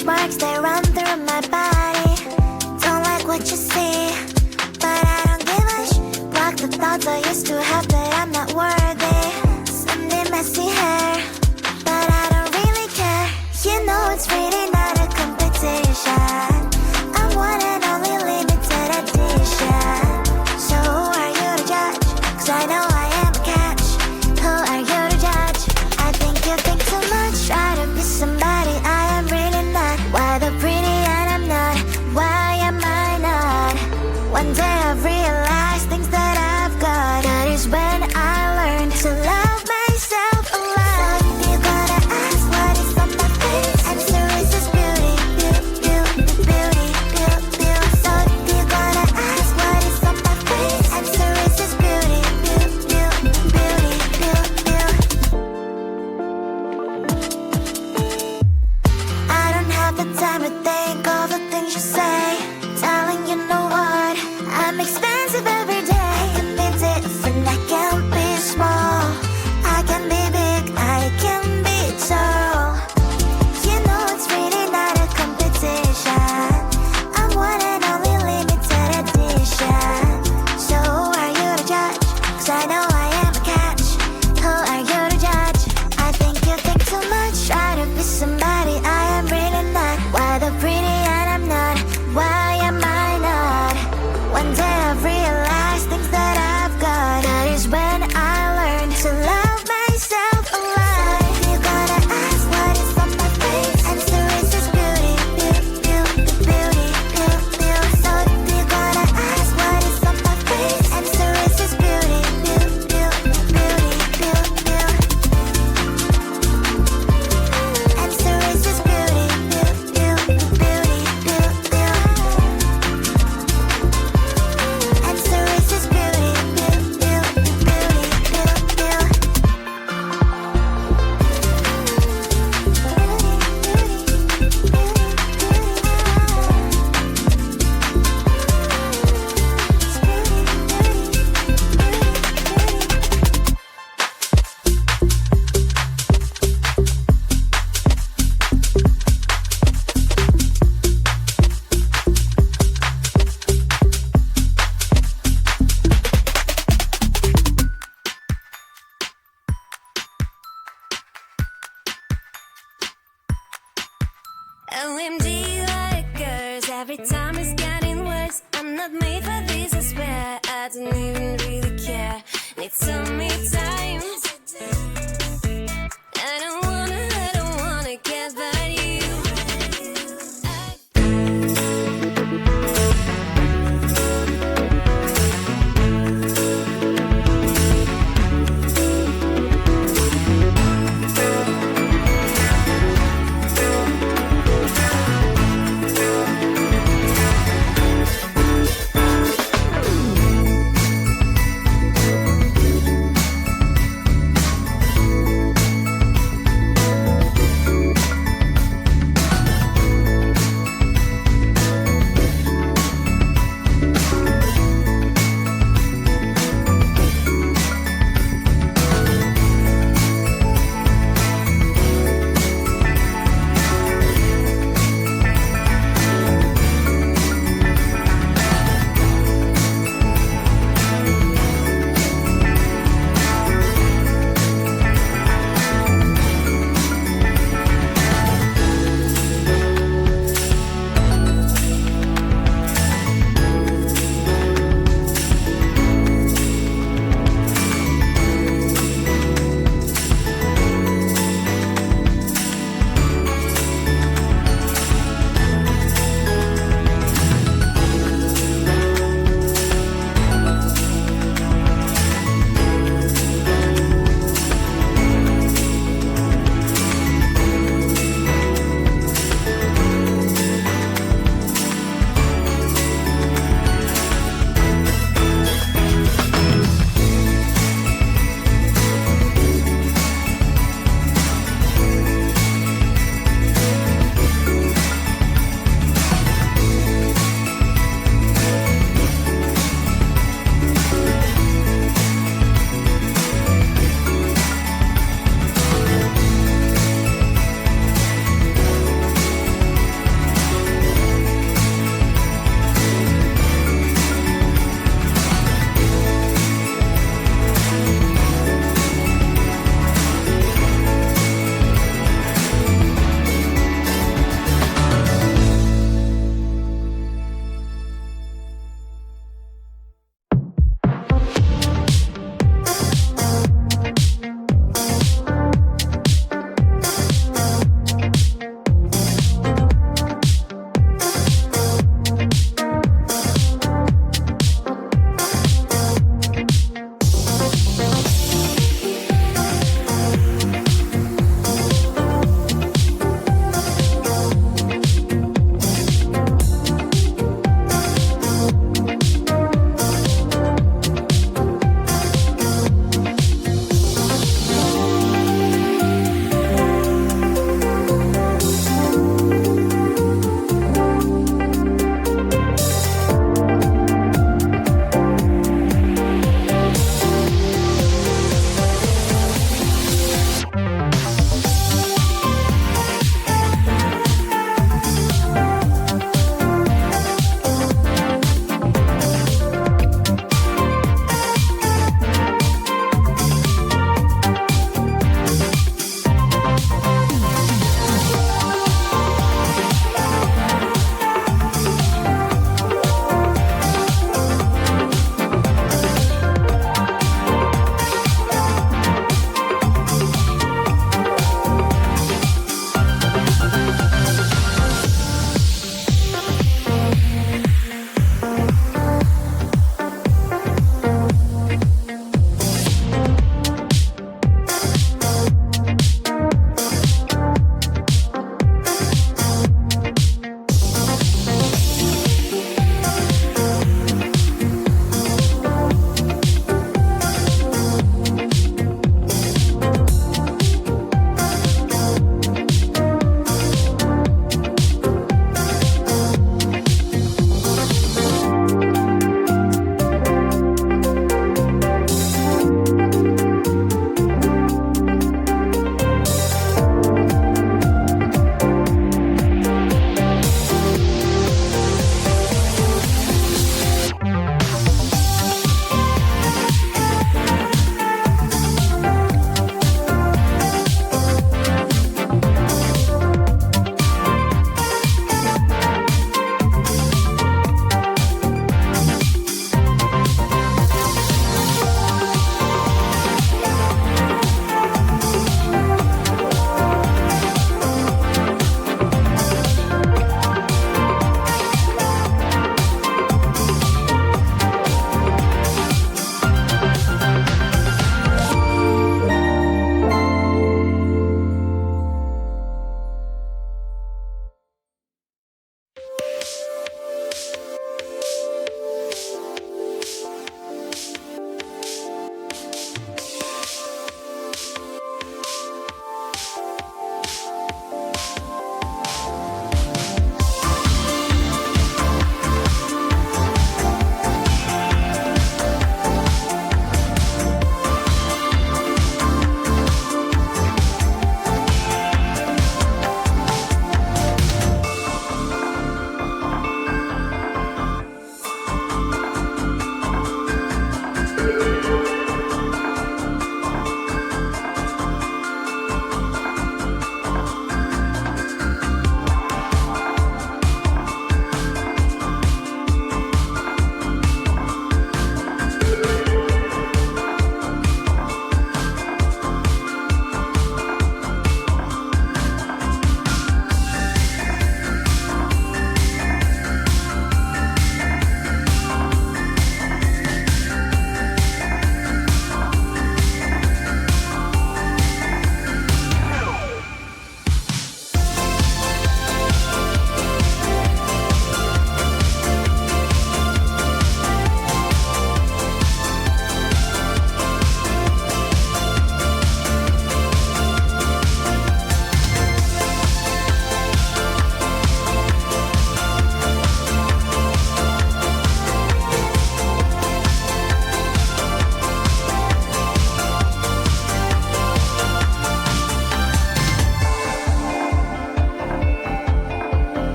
stretch marks that run through my body. Don't like what you see, but I don't give a block the thoughts I used to have that I'm not worthy. Sunday messy hair, but I don't really care. You know it's really not a competition. I'm one and only limited edition. So who are you to judge? 'Cause I know I am a catch. Who are you to judge? I think you think too much. Try to be somebody I am really not. Why the pretty and I'm not? Why am I not? One day I've realized things that I've got. That is when I learned to love myself a lot. You're gonna ask what is on my face. Answer is this beauty, beauty, beauty, beauty, beauty. So you're gonna ask what is on my face. Answer is this beauty, beauty, beauty, beauty, beauty. I don't have the time to think all the things you say. Darling, you know what? I'm expensive every day. I can be different, I can be small. I can be big, I can be tall. You know it's really not a competition. I'm one and only limited edition. So who are you to judge? 'Cause I know I am a catch. Who are you to judge? I think you think too much. Try to be somebody I am really not. Why the pretty and I'm not? Why am I not? One day I've realized things that I've got. That is when I learned to love myself a lot. You're gonna ask what is on my face. Answer is this beauty, beauty, beauty, beauty, beauty, beauty. So you're gonna ask what is on my face. Answer is this beauty, beauty, beauty, beauty, beauty, beauty. Answer is this beauty, beauty, beauty, beauty, beauty, beauty. Answer is this beauty, beauty, beauty, beauty, beauty, beauty. OMG, likers, every time it's getting worse. I'm not made for this, I swear. I don't even really care. Need some me time.